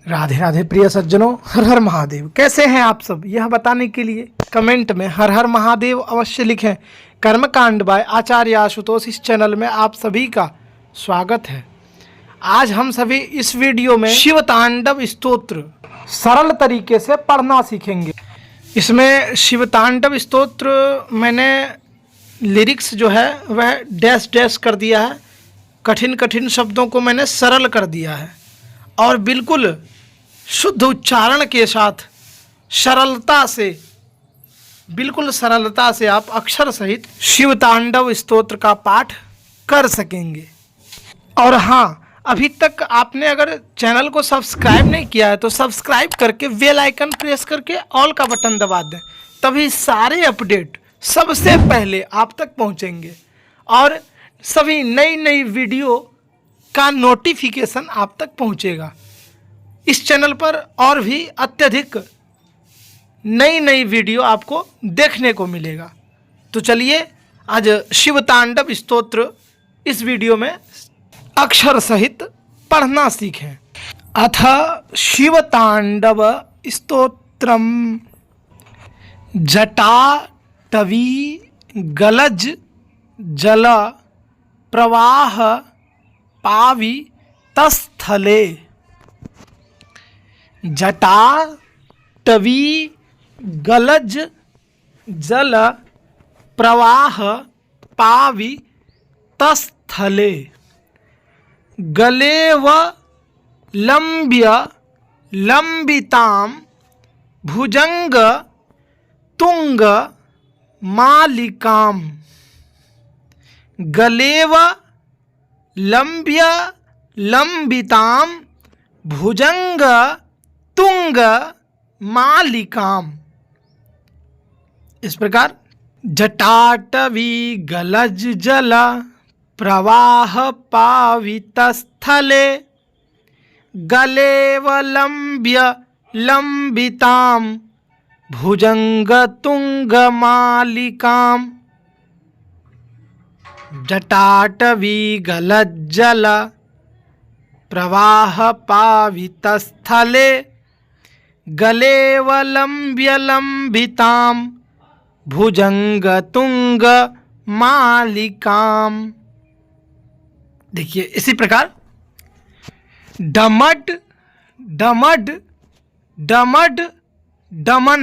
राधे राधे प्रिय सज्जनों, हर हर महादेव। कैसे हैं आप सब, यह बताने के लिए कमेंट में हर हर महादेव अवश्य लिखें। कर्मकांड बाय आचार्य आशुतोष इस चैनल में आप सभी का स्वागत है। आज हम सभी इस वीडियो में शिव तांडव स्तोत्र सरल तरीके से पढ़ना सीखेंगे। इसमें शिव तांडव स्तोत्र मैंने लिरिक्स जो है वह डैश डैश कर दिया है। कठिन कठिन शब्दों को मैंने सरल कर दिया है और बिल्कुल शुद्ध उच्चारण के साथ सरलता से, बिल्कुल सरलता से आप अक्षर सहित शिव तांडव स्तोत्र का पाठ कर सकेंगे। और हाँ, अभी तक आपने अगर चैनल को सब्सक्राइब नहीं किया है तो सब्सक्राइब करके बेल आइकन प्रेस करके ऑल का बटन दबा दें, तभी सारे अपडेट सबसे पहले आप तक पहुंचेंगे और सभी नई नई वीडियो का नोटिफिकेशन आप तक पहुंचेगा। इस चैनल पर और भी अत्यधिक नई नई वीडियो आपको देखने को मिलेगा। तो चलिए आज शिव तांडव स्तोत्र इस वीडियो में अक्षर सहित पढ़ना सीखें। अथ शिव तांडव स्तोत्रम जटाटवी गलज जल प्रवाह पावि तस्थले। जटाटवी गलज जल प्रवाह पावि तस्थले। गलेव लंब्य लंबितां भुजंग तुंग मालिकां। गलेव लंब्य लंबितां भुजंग तुंग मालिकाम। इस प्रकार जटाटवी गलज जल प्रवाह पावितस्थले। गलेव लंब्य लंबितां भुजंग तुंग मालिकाम। जटाटवी गलज जल प्रवाह पावितस्थले। गलेव लंब्य लंबितां भुजंग तुंग मालिकाम। देखिए इसी प्रकार डमड डमड डमड डमन,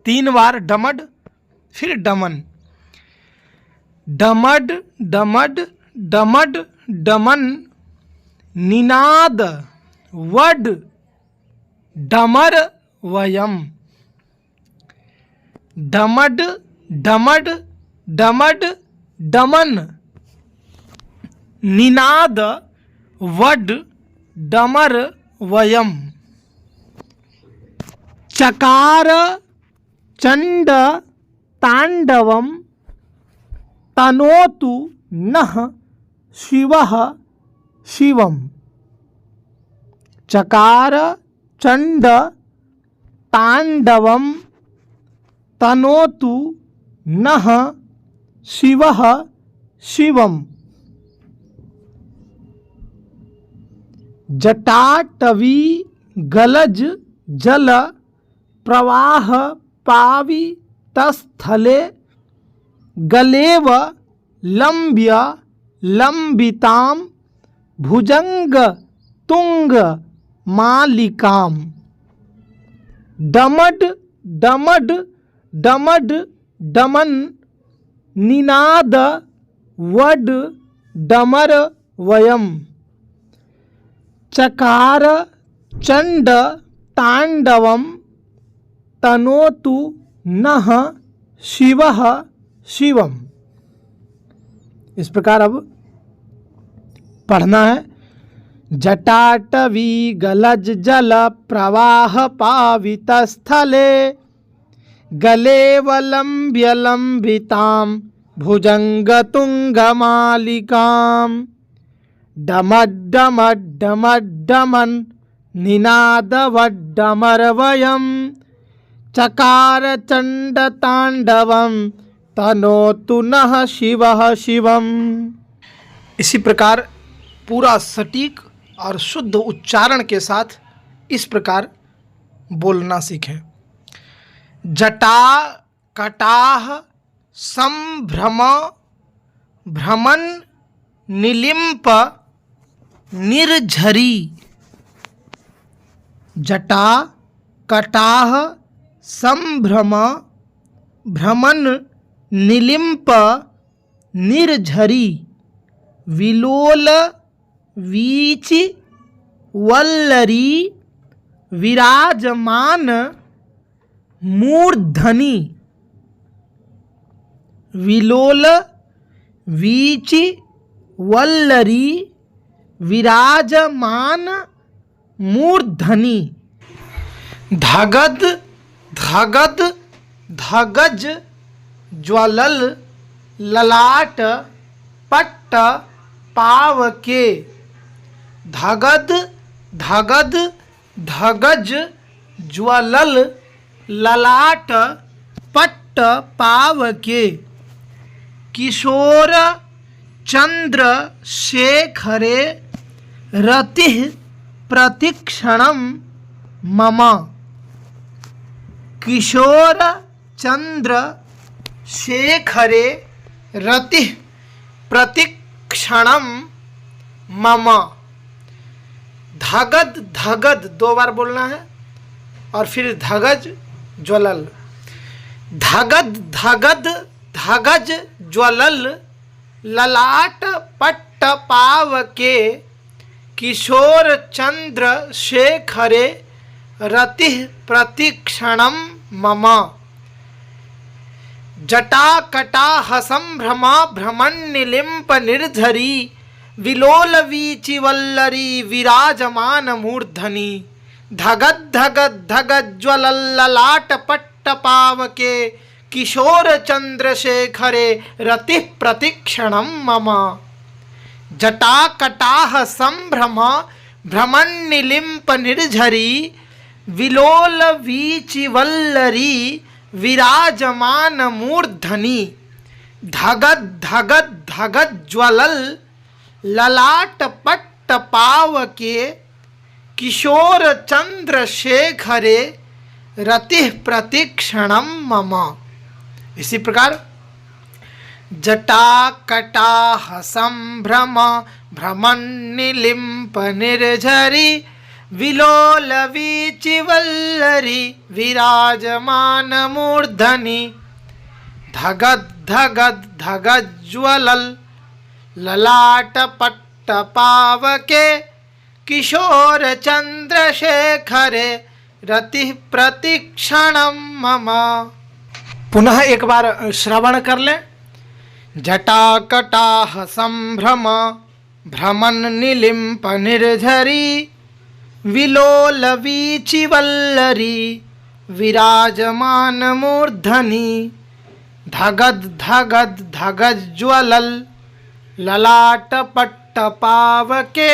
3 बार डमड फिर डमन। डमड डमड डमड डमन निनाद वड डमर वयम। डमड डमड डमड डमन निनाद वड डमर वयम। चकार चंड तांडवम तनोतु नः शिवः शिवम। चकार चंड तांडवम तनोतु नः शिवः शिवम। जटाटवी गलज जल प्रवाह पावि तस्थले। गलेव लंब्य लंबितां भुजंग तुंग मालिकाम। डमड डमड डमड डमन निनाद वड डमर वयम। चकार चंड तांडवम तनोतु नः शिवः शिवम। इस प्रकार अब पढ़ना है। जटाटवी गलज जल प्रवाह पावितस्थले। गलेव लंब्य लंबितां भुजंग तुंग मालिकां। डमड डमड डमड डमन निनाद वड डमर वयम। चकार चंड तांडवम तनोतु नः शिवः शिवम। इसी प्रकार पूरा सटीक और शुद्ध उच्चारण के साथ इस प्रकार बोलना सीखें। जटा कटाह संभ्रम भ्रमण निलिम्प निर्झरी। जटा कटाह संभ्रम भ्रमण निलिम्प निर्झरी। विलोल वीचि वल्लरी विराजमान मूर्धनि। विलोल वीचि वल्लरी विराजमान मूर्धनि। धगद धगद धगज ज्वलल ललाट पट्ट पावके। धगद धगद धगज ज्वलल ललाट पट्ट पावके। किशोर चंद्र शेखरे रतिः प्रतिक्षणं मम। किशोर चंद्र शेखरे रतिः प्रतिक्षणं मम। धगद धगद 2 बार बोलना है और फिर धगज ज्वलल। धगद धगद धगज ज्वलल ललाट पट्ट पावके। किशोर चंद्र शेखरे रतिः प्रतिक्षणं मम। जटा कटाह संभ्रम भ्रमण निलिम्प निर्झरी। विलोल वीचि वल्लरी विराजमान मूर्धनि। धगद धगद धगज ज्वलल ललाट पट्ट पावके। किशोर चंद्र शेखरे रतिः प्रतिक्षणं मम। जटा कटाह संभ्रम भ्रमण निलिम्प निर्झरी। विलोल वीचि वल्लरी विराजमान मूर्धनि। धगद धगद धगज ज्वलल ललाट पट्ट पावके। किशोर चंद्र शेखरे रतिः प्रतिक्षणं मम। इसी प्रकार जटा कटाह संभ्रम भ्रमण निलिम्प निर्झरी। विलोल वीचि वल्लरी विराजमान मूर्धनि। धगद धगद धगज ज्वलल ललाट पट्ट पावके। किशोर चंद्र शेखरे रतिः प्रतिक्षणं मम। पुनः एक बार श्रवण कर लें। जटा कटाह संभ्रम भ्रमण निलिम्प निर्झरी। विलोल वीचि वल्लरी विराजमान मूर्धनि। धगद धगद धगज ज्वलल ललाट पट्ट पावके।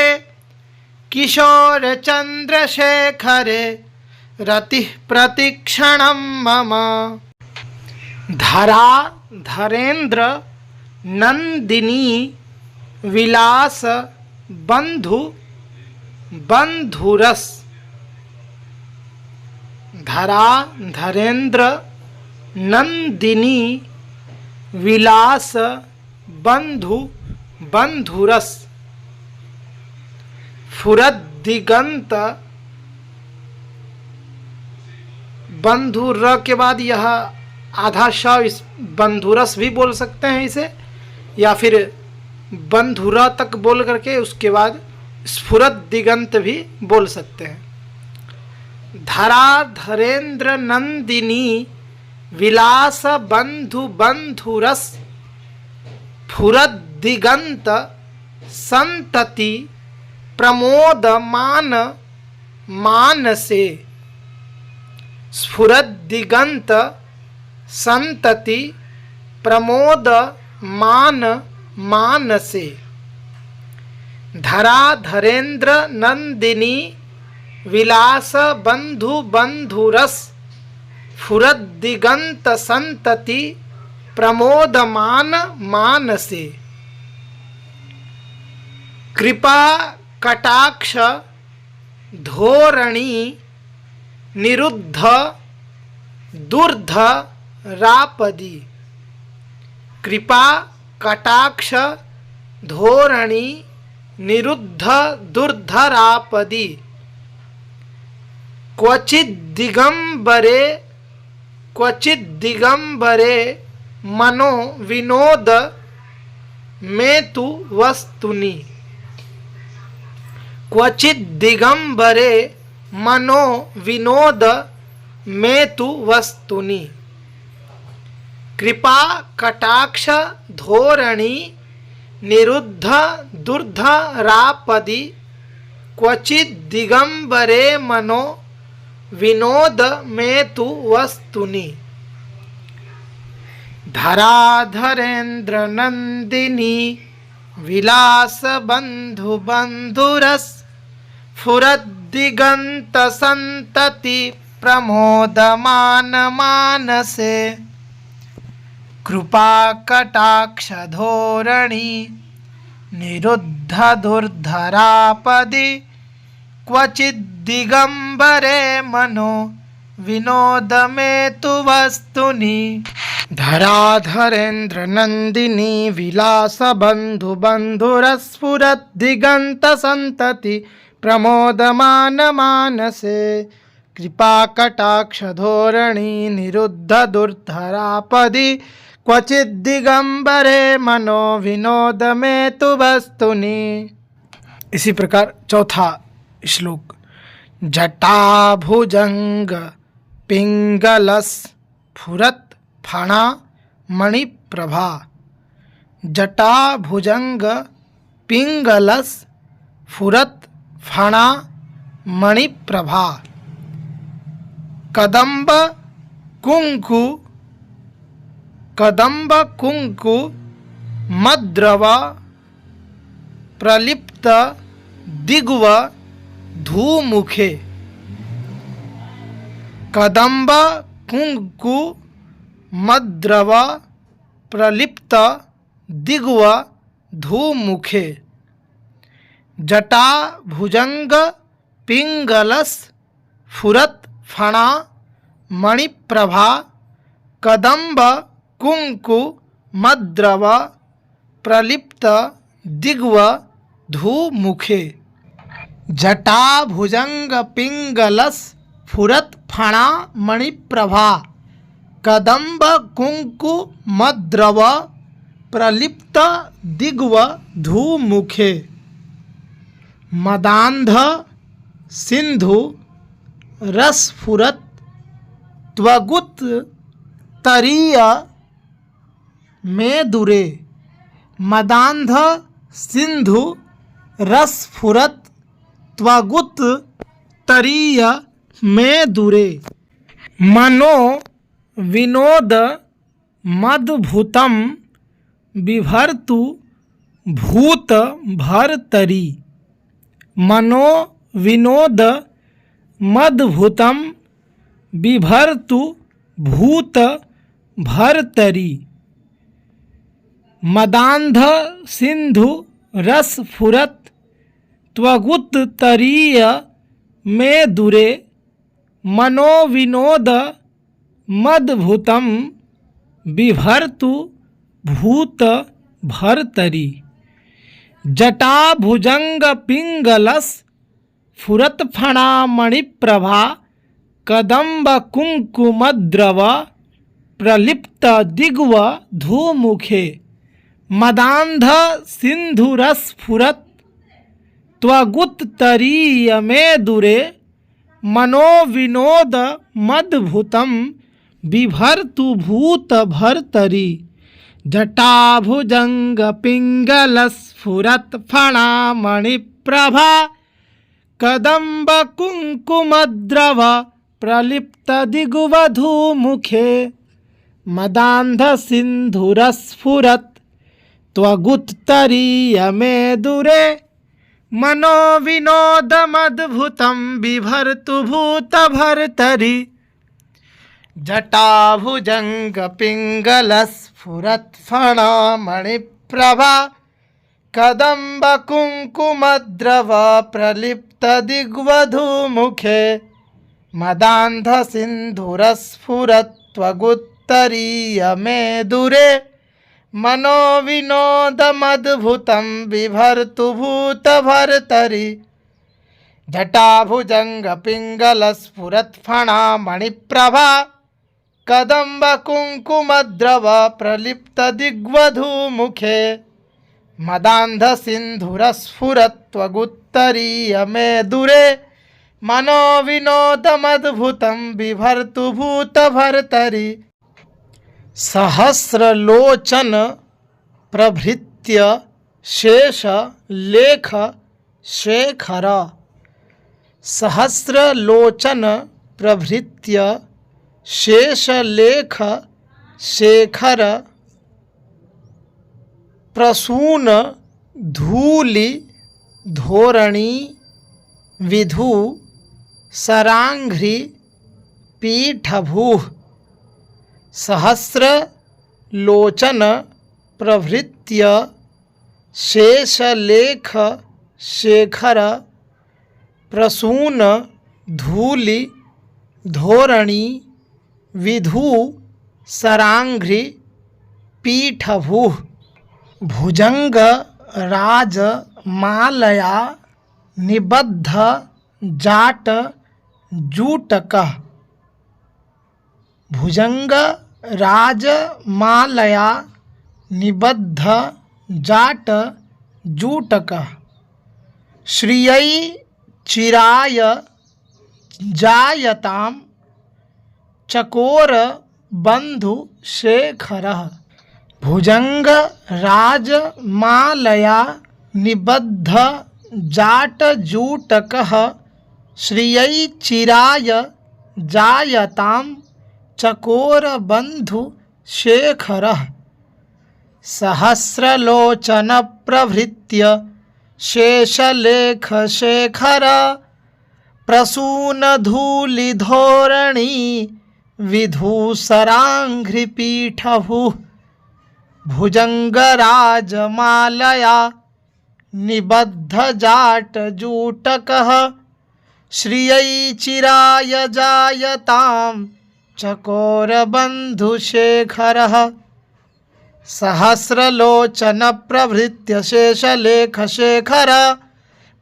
किशोर चंद्र शेखरे रतिः प्रतिक्षणं मम। धरा धरेन्द्र नंदिनी विलास बंधु बंधुरस। धरा धरेन्द्र नंदिनी विलास बंधु बंधुरस। फुरत दिगंत बंधु र के बाद यह आधा श इस बंधुरस भी बोल सकते हैं इसे, या फिर बंधुरा तक बोल करके उसके बाद स्फुरत दिगंत भी बोल सकते हैं। धरा धरेन्द्र नंदिनी विलास बंधु बंधुरस। फुरत दिगंत संतति प्रमोद मान मानसे। स्फुरत दिगंत संतति प्रमोद मान मानसे। धरा धरेन्द्र नंदिनी विलास बंधु बंधुरस। फुरत दिगंत संतति प्रमोद मान मानसे। कृपा कटाक्ष धोरणी निरुद्ध दुर्धरापदी। कृपा कटाक्ष धोरणी निरुद्ध दुर्धरापदी। क्वचिद्दिगंबरे मनो विनोद में तु वस्तुनि। क्वचिद्दिगंबरे मनो विनोद में तु वस्तुनि। कृपा कटाक्ष धोरणी निरुद्ध दुर्धरापदी। क्वचिद्दिगंबरे मनो विनोद में तु वस्तुनि। धराधरेन्द्र नंदिनी विलास बंधु बंधुरस फुरद्दिगंत संतति प्रमोदमान मानसे। कृपा कटाक्ष धोरणी निरुद्ध दुर्धरापदी। क्वचिद्दिगंबरे मनो विनोद में तु वस्तुनि। धराधरेन्द्र नंदिनी विलास बंधु बंधुरस्फुरद्दिगंत संतति प्रमोदमान मानसे। कृपा कटाक्ष धोरणी निरुद्ध दुर्धरापदी। क्वचिद्दिगंबरे मनो विनोद में तु वस्तुनि। इसी प्रकार चौथा श्लोक। जटाभुजंग पिंगलस फुरत फणा मणिप्रभा। जटाभुजंग पिंगलस फुरत फणा मणिप्रभा। कदम्ब कुंकु मद्रव प्रलिप्त दिग्व धूमुखे। कदम्ब कुंकु मद्रव प्रलिप्त दिग्व धूमुखे। जटा भुजंग पिंगलस फुरत फणा मणिप्रभा। कदम्ब कुंकु मद्रव प्रलिप्त दिग्व धूमुखे। जटा भुजंग पिंगलस फुरत फणा मणिप्रभा। कदम्ब कुंकु मद्रव प्रलिप्त दिग्व धूमुखे। मदांध सिंधु रसफुरत त्वगुत तरीय मेदुरे। मदांध सिंधु रसफुरत त्वगुत तरीय मेदुरे। मनो विनोद मदभूतम बिभर्तु भूत भरतरी। मनो विनोद मदभूतम बिभर्तु भूत भरतरी। मदांध सिंधु रस फुरत त्वगुत तरीय मेदुरे। मनो विनोद मदभूतम बिभर्तु भूत भरतरी। जटा भुजंग पिंगलस फुरत फणा मणिप्रभा। कदम्ब कुंकुमद्रव प्रलिप्त दिग्व धूमुखे। मदांध सिंधुरस फुरत त्वगुत तरीय मेदुरे। मनो विनोद मदभूतम बिभर्तु भूत भरतरी। जटाभुजंग पिंगलस फुरत फणा मणिप्रभा। कदम्ब कुंकुमद्रव प्रलिप्त दिग्व धूमुखे। मदांध सिंधुरस्फुरत त्वगुत तरीय मेदुरे। मनो विनोद मदभूतम बिभर्तु भूत भरतरी। जटाभुजंग पिंगलस फुरत फणा मणिप्रभा। कदम्ब कुङ्कुमद्रव प्रलिप्तदिग्वधूमुखे मदान्ध सिन्धुरस्फुरत्वगुत्तरीयमेदुरे मनोविनोदमद्भुतं बिभर्तु भूतभर्तरि जटाभुजङ्गपिङ्गलस्फुरत्फणा मणिप्रभा कदम्ब कुङ्कुमद्रव प्रलिप्तदिग्वधूमुखे मदान्ध सिन्धुरस्फुरत्वगुत्तरीयमेदुरे मनोविनोदमद्भुतं बिभर्तु भूतभर्तरि सहस्रलोचन प्रभृत्य शेष लेख शेखर सहस्रलोचन प्रभृत्य शेष लेख शेखर प्रसून धूलि धोरणी विधु सरांघ्रि पीठभूः सहस्र लोचन प्रभृत्य शेषलेख शेखर प्रसून धूलि धोरणी विधु सरांघ्रि पीठभूः भुजंग राज मालया निबद्ध जाट जूटकः भुजंग राज मालया निबद्ध जाट जूटकः श्रियै चिराय जायतां चकोर बंधु शेखरः भुजंग राज मालया निबद्ध जाट जूटकः श्रियै चिराय जायतां चकोर बंधु शेखरः सहस्रलोचन प्रभृत्य शेषलेख शेखर प्रसून धूलि धोरणी विधूसरांघ्रि पीठभूः भुजंगराज मालया निबद्ध जाट जूटकः श्रियै चिराय जायतां चकोर बंधु शेखरः सहस्रलोचन प्रभृत्य शेषलेख शेखर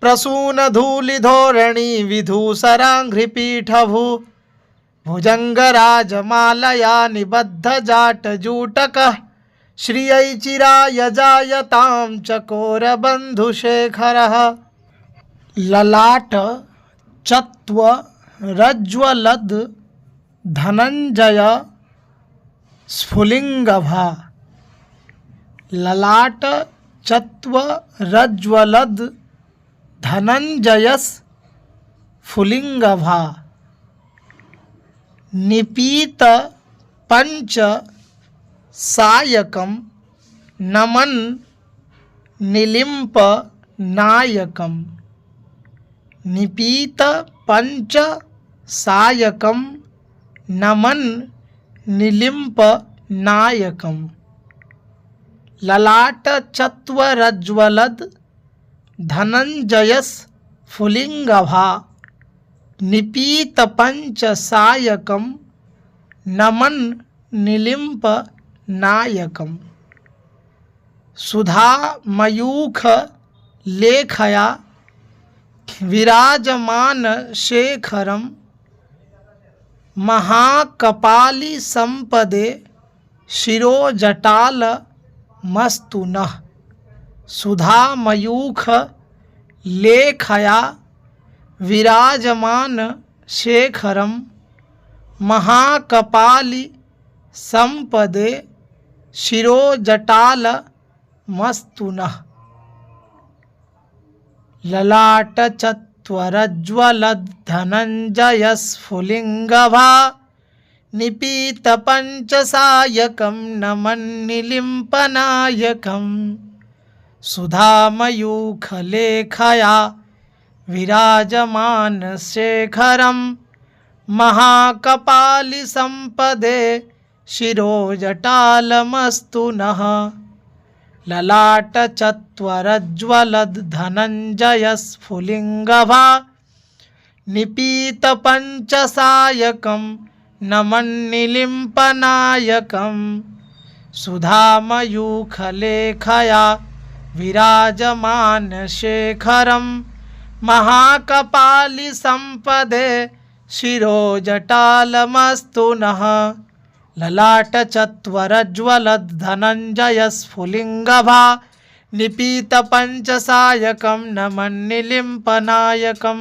प्रसून धूलि धोरणी विधूसरांघ्रि पीठभूः भुजंगराज मालया निबद्ध जाट जूटकः श्रियै चिराय जायतां चकोर बंधु शेखरः ललाट चत्व रज्ज्वलद धनंजय स्फुलिंगभा ललाट चत्व रज्ज्वलद धनंजयस फुलिंगभा निपीत पंच सायकम नमन निलिंप नायकम निपीत पंच सायकम नमन निलिंप नायकम ललाट चत्वरज्वलद धनंजयस फुलिंगभा निपीत पंच सायकम नमन निलिंप नायकम सुधा मयूख लेखया विराजमान शेखरम महाकपाली संपदे शिरोजटाल मस्तु नः सुधा मयूख लेखया विराजमान शेखरम महाकपाली संपदे शिरोजटाल मस्तु नः ललाट चत्वरज्वलद धनंजयस्फुलिंगभा निपीत पंचसायकं नमन्निलिम्पनायकं सुधामयूखलेखया विराजमान शेखरं महाकपालिसंपदे शिरोजटालमस्तु नः ललाट चत्वरज्वलद धनंजय स्फुलिंगभा निपीत पंचसायकं नमन्निलिम्पनायकं सुधामयूखलेखया विराजमान शेखरं महाकपालि संपदे शिरोजटालमस्तु नः ललाट चत्वरज्वलद धनंजय स्फुलिंगभा निपीत पंचसायकं नमन्निलिम्पनायकं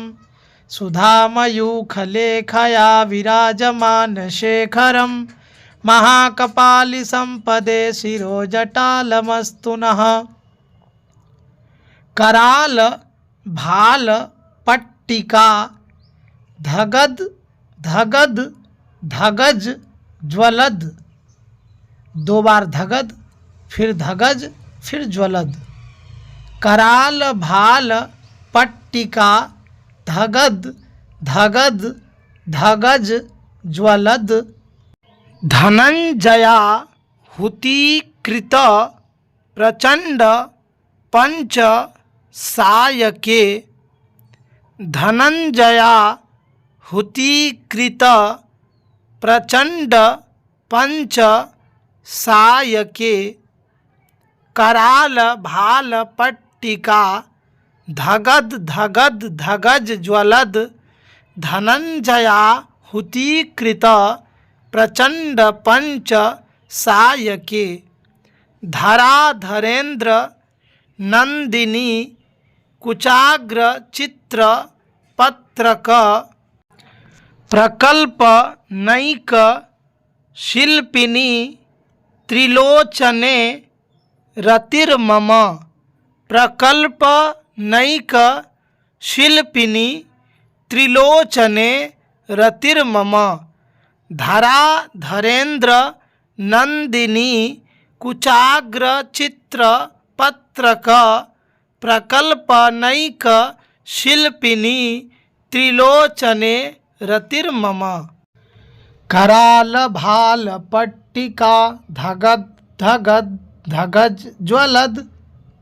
सुधामयूखलेखया विराजमान शेखरं महाकपालि संपदे शिरोजटालमस्तु नः कराल भाल पट्टिका धगद धगद धगज ज्वलद, 2 बार धगद फिर धगज फिर ज्वलद। कराल भाल पट्टिका धगद धगद धगज ज्वलद धनंजया हुतीकृत प्रचंड पंच सायके धनंजया हुतीकृत प्रचंड पंच सायके कराल भाल पट्टिका धगद धगद धगज ज्वलद धनंजया हुतीकृत प्रचंड पंच सायके धराधरेन्द्र नंदिनी कुचाग्र चित्र पत्रक प्रकल्प नैक शिल्पिनी त्रिलोचने रतिर्मम प्रकल्प नैक शिल्पिनी त्रिलोचने रतिर्मम धराधरेन्द्र नंदिनी कुचाग्र चित्र पत्रक प्रकल्प नैक शिल्पिनी त्रिलोचने रतिर्मम कराल भाल पट्टिका धगद धगद धगज ज्वलद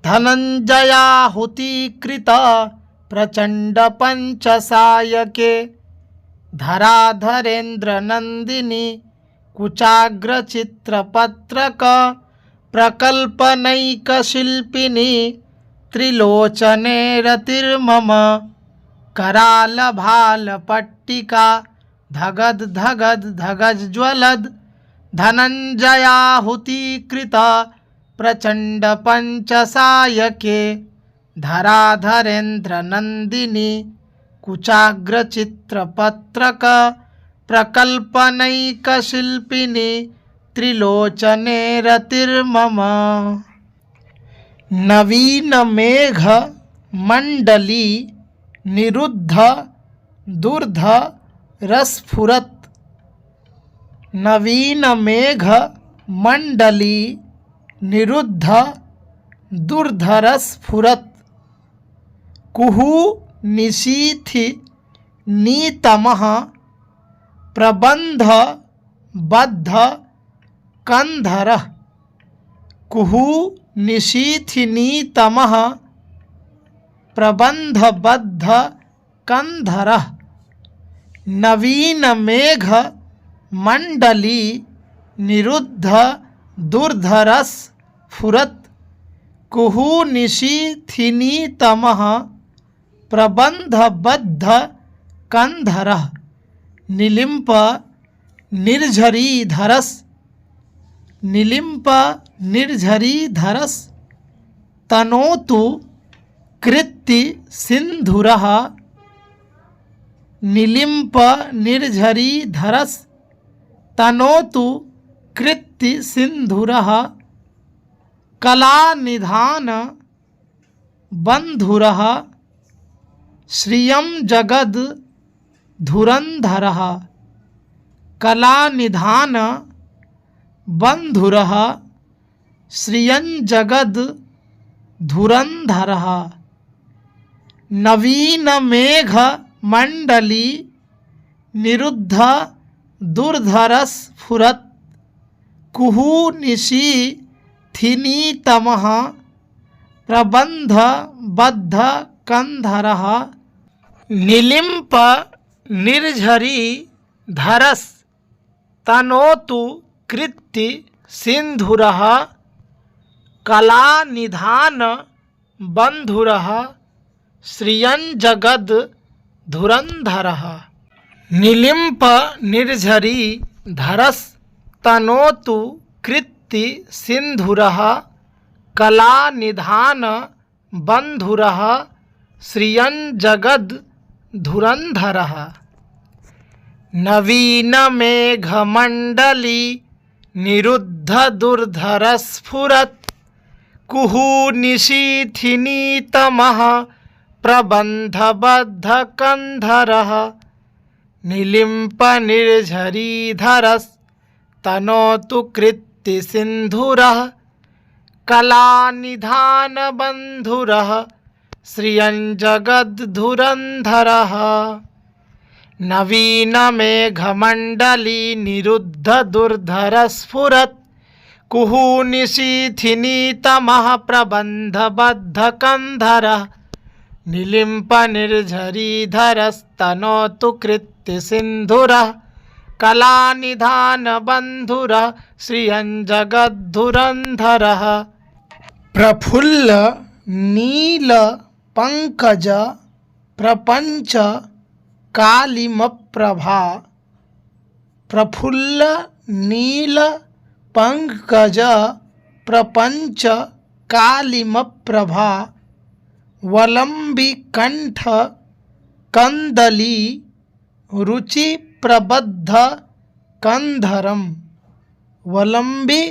धनंजया हुतीकृत प्रचंड पंच सायके धराधरेन्द्र नंदिनी कुचाग्र चित्र पत्रक प्रकल्प नैक शिल्पिनी त्रिलोचने रतिर्मम कराल भाल पट्टिका धगद धगद धगज ज्वलद धनंजया हुतीकृत प्रचंड पंच सायके धराधरेन्द्र नंदिनी कुचाग्र चित्र पत्रक प्रकल्प नैक शिल्पिनी त्रिलोचने रतिर्मम नवीन मेघ मंडली निरुद्ध दुर्ध रसफुरत नवीन मेघ मंडली निरुद्ध दुर्धरस्फुरत कुहू निशीथि नीतमः प्रबंध बद्ध कंधरः कुहू निशीथि नीतमः प्रबंध बद्ध कंधरः नवीन मेघ मंडली निरुद्ध दुर्धरस फुरत कुहू निशीथिनीतमः प्रबंध बद्ध कंधरः निलिम्प निर्झरी धरस निलिम्प निर्झरी धरस तनोतु कृत्ति सिंधुरः निलिम्प निर्झरी धरस तनोतु कृत्ति सिंधुरः कलानिधान बंधुरः श्रियं जगद धुरंधरः कलानिधान बंधुरः श्रियं जगद धुरंधरः नवीन मेघ मंडली निरुद्ध दुर्धरस फुरत कुहू निशी थिनीतमः प्रबंध बद्ध कंधरः निलिम्प निर्झरी धरस तनोतु कृत्ति सिंधुरः कलानिधान बंधुरः श्रियंजगद धुरंधरः निलिम्प निर्झरी धरस तनोतु कृत्ति सिंधुरः कलानिधान बंधुरः श्रियंजगद धुरंधरः नवीन मेघमंडली निरुद्ध दुर्धर स्फुरत् कुहू निशीथिनीतमः प्रबंधबद्ध कंधरः निलिम्प निर्झरीधरस् तनोतु कृत्ति सिंधुरः कलानिधान बंधुरः श्रियंजगद्धुरंधरः नवीन मेघमंडली निरुद्ध दुर्धर स्फुरत् कुहू निशीथिनीतमः प्रबंधबद्ध कंधरः निलिम्प निर्झरीधरस्तनोतु कृत्ति सिंधुरः कलानिधान बंधुरः श्रियंजगद्धुरंधरः प्रफुल्ल नील पंकज प्रपंच कालिमप्रभा प्रफुल्ल नील पंकज प्रपंच कालिमप्रभा वलंबी कंठ कंदली रुचि प्रबद्ध कंधरम वलंबी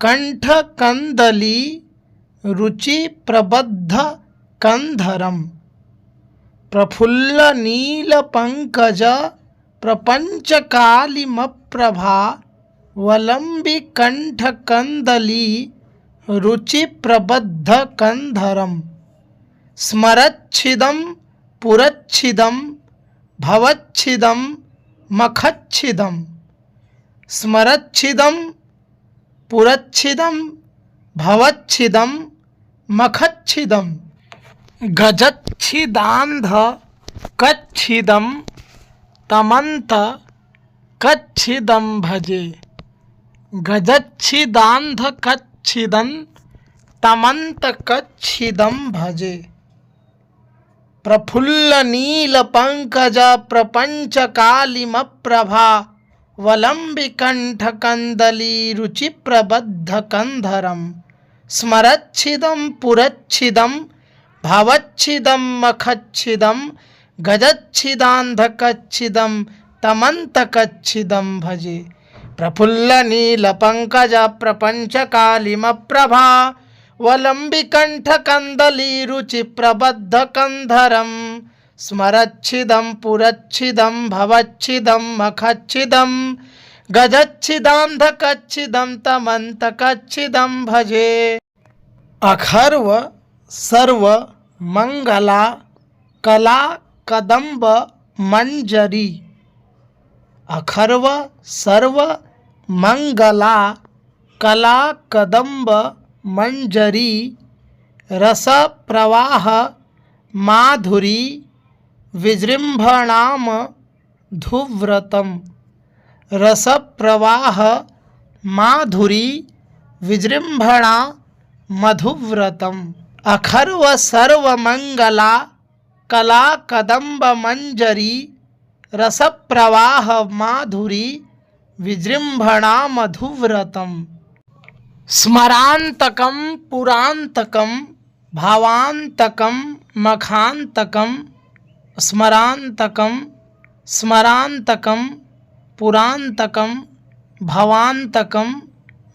कंठ कंदली रुचि प्रबद्ध कंधरम प्रफुल्ल नील पंकज प्रपंच कालिमप्रभा वलंबी कंठ कंदली रुचि प्रबद्ध कंधरम स्मरच्छिदं पुरच्छिदं भवच्छिदं मखच्छिदं स्मरच्छिदं पुरच्छिदं भवच्छिदं मखच्छिदं गजच्छिदांध कच्छिदं तमंत कच्छिदं भजे गजच्छिदांध कच्छिदं तमंत कच्छिदं भजे प्रफुल्ल नील पंकज प्रपंच कालिमप्रभा वलंबी कंठ कंदली रुचि प्रबद्ध कंधरम स्मरच्छिदं पुरच्छिदं भवच्छिदं मखच्छिदं गजच्छिदांधकच्छिदं तमंतकच्छिदं भजे प्रफुल्ल नील पंकज प्रपंच कालिमप्रभा वलंबी कंठ कंदली रुचि प्रबद्ध कंधरम स्मरच्छिदं पुरच्छिदं भवच्छिदं मखच्छिदं गजच्छिदांधकच्छिदं तमंतकच्छिदं भजे अखर्व सर्व मंगला कला कदम्ब मंजरी अखर्व सर्व मंगला कला कदम्ब मंजरी रस प्रवाह माधुरी विजृंभणाम धुव्रतम रस प्रवाह माधुरी विजृंभणा मधुव्रतम अखर्व सर्व मंगला कला कदम्ब मंजरी रस प्रवाह माधुरी विजृंभणा मधुव्रतम स्मरांतकम पुरांतकम भावांतकम मखांतकम स्मरांतकम स्मरांतकम पुरांतकम भवांतकम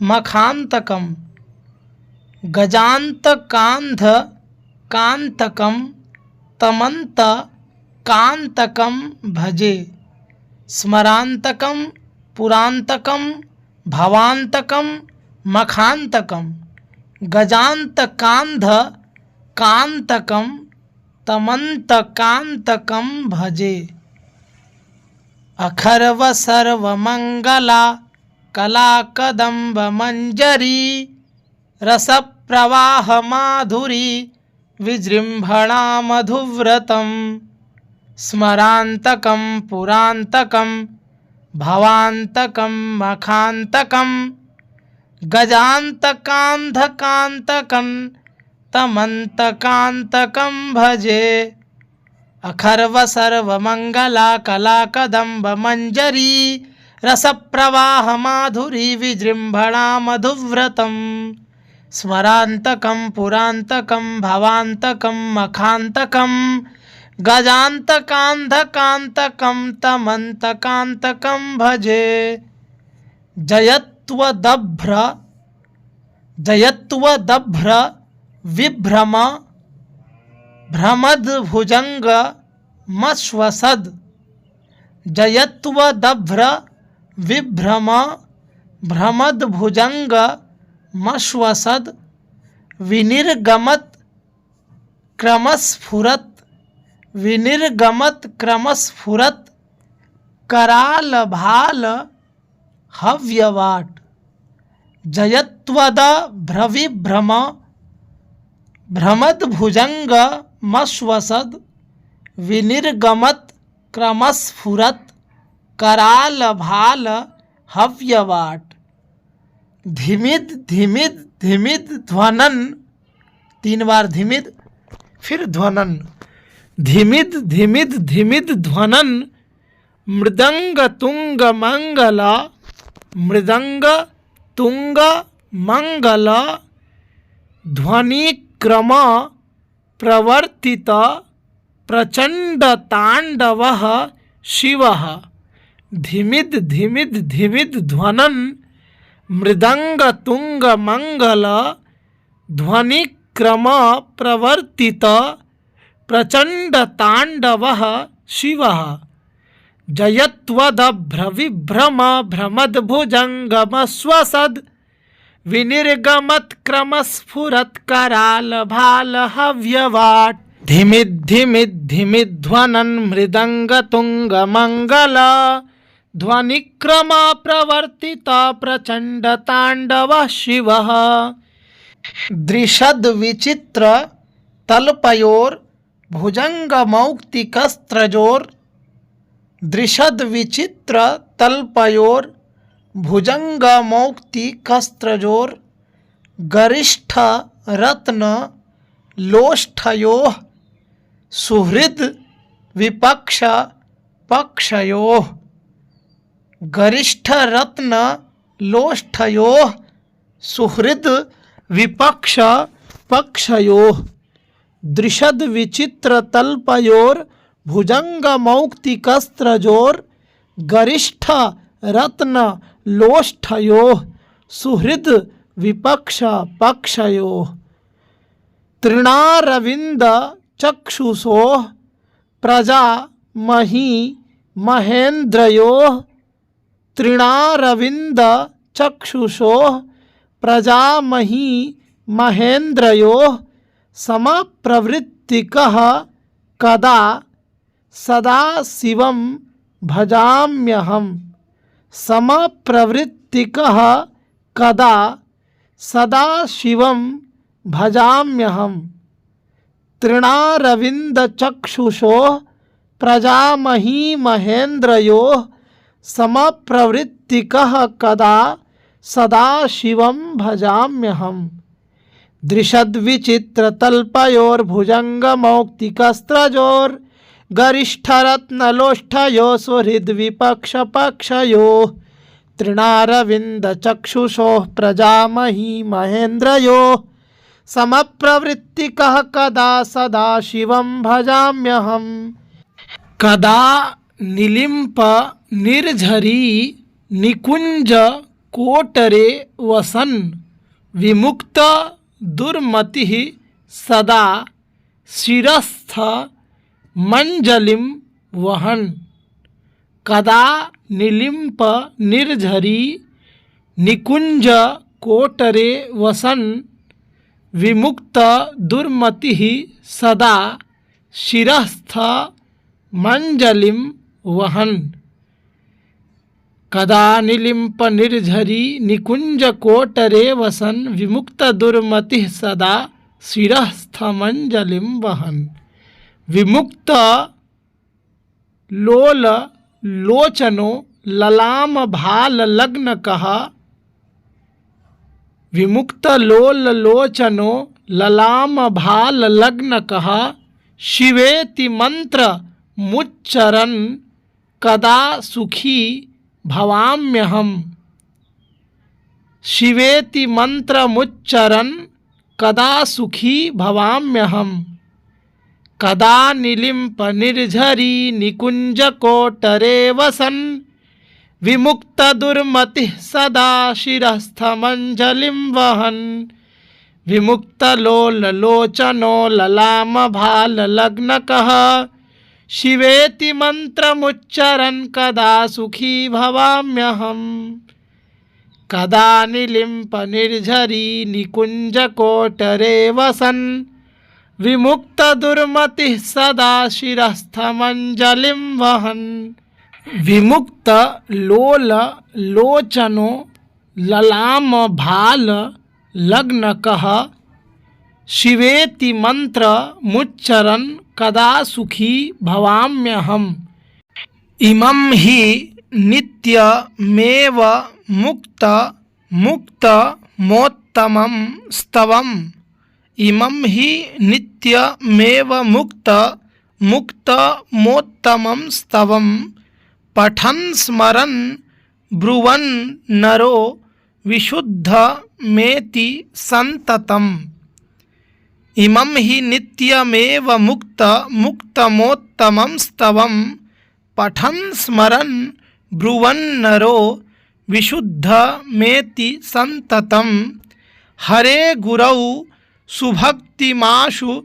मखांतकम गजांत कांध कांतकम तमंत कांतकम भजे स्मरांतकम पुरांतकम भवांतकम मखांतकम गजांत कांध कांतकम तमंत कांतकम भजे अखर्व सर्व मंगला कला कदम्ब मंजरी रसप्रवाहमाधुरी विजृम्भणा मधुव्रतं स्मरान्तकं पुरान्तकं भवान्तकं मखान्तकं गजान्तकान्धकान्तकं तमन्तकान्तकं भजे। अखर्व सर्वमंगला कला कदम्ब मंजरी रसप्रवाह माधुरी विजृम्भणा मधुव्रतं स्मरान्तकं पुरान्तकं भवान्तकं मखान्तकं गजान्तकान्धकान्तकं तमन्तकान्तकं भजे। जयत्वदभ्र विभ्रम भ्रमद्भुजंग मश्वसद। जयत्वदभ्र विभ्रम भ्रमद्भुजंग मश्वसद विनिर्गमत क्रमस्फुरत कराल भाल हव्यवाट। जयत्वद भ्रविभ्रम भ्रमद्भुजंग मश्वसद विनिर्गमत क्रमस्फुरत कराल भाल हव्यवाट। धिमिद धिमिद धिमिद ध्वनन, 3 बार धिमिद फिर ध्वनन। धिमिद धिमिद धिमिद ध्वनन मृदंग तुंग मंगला। मृदंग तुंग मंगला ध्वनि क्रम प्रवर्तित प्रचंड तांडवः शिवः। धिमिद धिमिद धिमिद ध्वनन मृदंग तुंग मंगल ध्वनि क्रम प्रवर्तित प्रचंड तांडवः शिवः। जयत्वदभ्र विभ्रम भ्रमद्भुजंगमश्वसद विनिर्गमत क्रमस्फुरत कराल भाल हव्यवाट। धिमिद धिमिद धिमिद ध्वनन मृदंग तुंग मंगल ध्वनि क्रम प्रवर्तित प्रचंड तांडव शिवः। दृशद विचित्र तल्पयोर भुजंग मौक्तिकस्त्रजोर। दृशद विचित्र तल्पयोर भुजंग मौक्तिकस्त्रजोर गरिष्ठ रत्न लोष्ठयोः सुहृद विपक्ष पक्षयोः। गरिष्ठ रत्न लोष्ठयोः सुहृद विपक्ष पक्षयोः। दृशद विचित्र तल्पयोर भुजंग मौक्तिकस्त्रजोर गरिष्ठ रत्न लोष्ठयोः सुहृद विपक्ष पक्षयोः। तृणारविंद चक्षुषोः प्रजा मही महेन्द्रयोः। तृणारविंद चक्षुषोः प्रजा मही महेन्द्रयोः समप्रवृत्तिकः कदा सदा शिवं भजाम्यहम्। समप्रवृत्तिकः कदा सदा शिवं भजाम्यहम्। तृणारविंद चक्षुषोः प्रजामही महेन्द्रयोः समप्रवृत्तिकः कदा सदा शिवं भजाम्यहम्। दृशद विचित्र तल्पयोर भुजंग मौक्तिकस्त्रजोर गरिष्ठ रत्न लोष्ठयो सुहृद विपक्ष पक्षयोः। तृणारविंद चक्षुषोः प्रजामही महेन्द्रयोः समप्रवृत्तिकः कदा सदा शिवं भजाम्यहम्। कदा निलिम्प निर्झरी निकुंज कोटरे वसन विमुक्त दुर्मति सदा शिरस्थ मंजलिम वहन। कदा निलिम्प निर्झरी निकुंज कोटरे वसन विमुक्त दुर्मति सदा शिरस्थ मंजलिम वहन। कदा निलिम्प निर्झरी निकुंज कोटरे वसन विमुक्त दुर्मति सदा शिरस्थमंजलिम वहन। विमुक्त लोल लोचनो ललाम भाल लग्न कहा। विमुक्त लोल लोचनो ललाम भाल लग्न कहा। शिवेति मंत्र मुच्चरन कदा सुखी भवाम्यहम। शिवेति मंत्र मुच्चरन कदा सुखी भवाम्यहम। कदा निलिम्प निर्झरी निकुंज कोटरे वसन विमुक्त दुर्मति सदा शिरस्थमंजलिम वहन। विमुक्त लोल लोचनो ललाम भाल लग्न कह। शिवेति मंत्र मुच्चरन कदा सुखी भवाम्यहम। कदा निलिम्प निर्झरी निकुंज कोटरे वसन विमुक्त दुर्मति सदा शिरस्थमंजलिम वहन। विमुक्त लोल लोचनो ललाम भाल लग्न कह। शिवेति मंत्र मुच्चरन कदा सुखी भवाम्यहम। इमं हि नित्यमेव मुक्त मुक्त मोत्तमं स्तवम्। इमं हि नित्यमेव मुक्त मुक्त मोत्तमं स्तवम्। पठन् स्मरन् ब्रुवन् नरो विशुद्धमेति सन्ततम्। इमं हि नित्यमेव मुक्त मुक्तमोत्तमं स्तवम्। पठन् स्मरन् ब्रुवन् नरो विशुद्धमेति सन्ततम्। हरे गुरौ सुभक्तिमाशु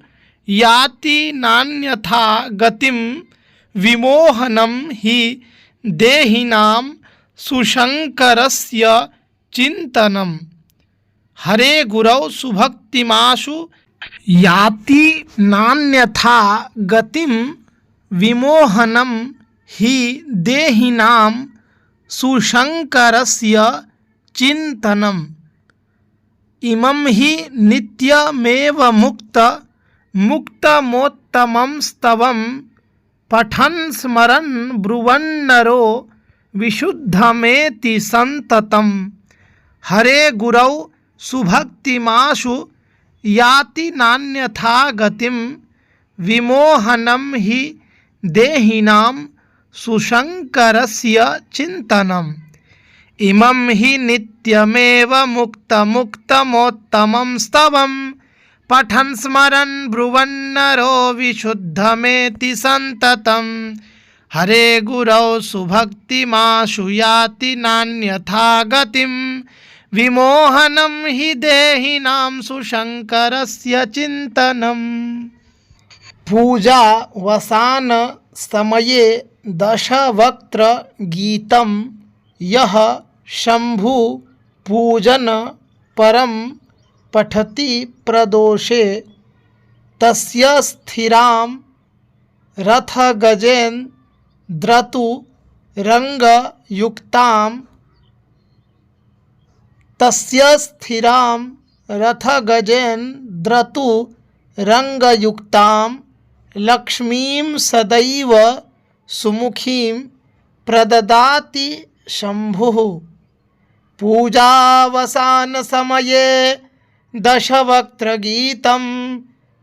याति नान्यथा गतिं। विमोहनं हि देहिनां सुशंकरस्य चिंतनम्। हरे गुरौ सुभक्तिमाशु याति नान्यथा गतिं। विमोहनं हि देहिनां सुशंकरस्य चिंतनम्। इमं हि नित्यमेव मुक्त मुक्तमोत्तमं स्तवम्। पठन् स्मरन् ब्रुवन् नरो विशुद्धमेति सन्ततम्। हरे गुरौ सुभक्तिमाशु याति नान्यथा गतिं। विमोहनं हि देहिनां सुशंकरस्य चिंतनम्। इमं हि नित्यमेव मुक्त मुक्तमोत्तमं स्तवम्। पठन् स्मरन् ब्रुवन् नरो विशुद्धमेति सन्ततम्। हरे गुरौ सुभक्तिमाशु याति नान्यथा गतिं। विमोहनं हि देहिनां सुशंकरस्य चिंतनम्। पूजा वसान समये दशवक्त्र गीतं यः शंभु पूजन परम पठति प्रदोषे तस्य स्थिरां रथगजेन द्रतु रंगयुक्तां। तस्य स्थिरां रथगजेन द्रतु रंगयुक्तां। लक्ष्मीं सदैव सुमुखीं प्रददाति शंभुः। पूजावसान समये दशवक्त्र गीतं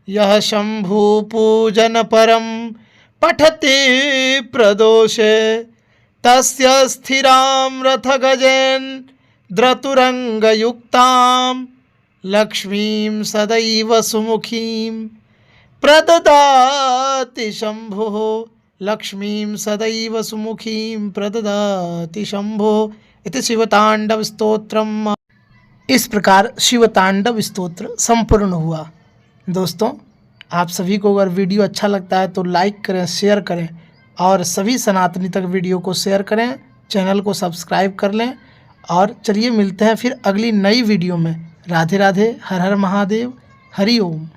यः शंभु पूजन परम पठति प्रदोषे तस्य स्थिरां रथगजेन द्रतुरंगयुक्तां। लक्ष्मीं सदैव सुमुखीं प्रददाति शंभुः। लक्ष्मीं सदैव सुमुखीं प्रददाति शंभुः। इति शिवतांडव स्तोत्रम। इस प्रकार शिवतांडव स्तोत्र संपूर्ण हुआ। दोस्तों, आप सभी को अगर वीडियो अच्छा लगता है तो लाइक करें, शेयर करें और सभी सनातनी तक वीडियो को शेयर करें, चैनल को सब्सक्राइब कर लें। और चलिए मिलते हैं फिर अगली नई वीडियो में। राधे राधे, हर हर महादेव, हरि ओम।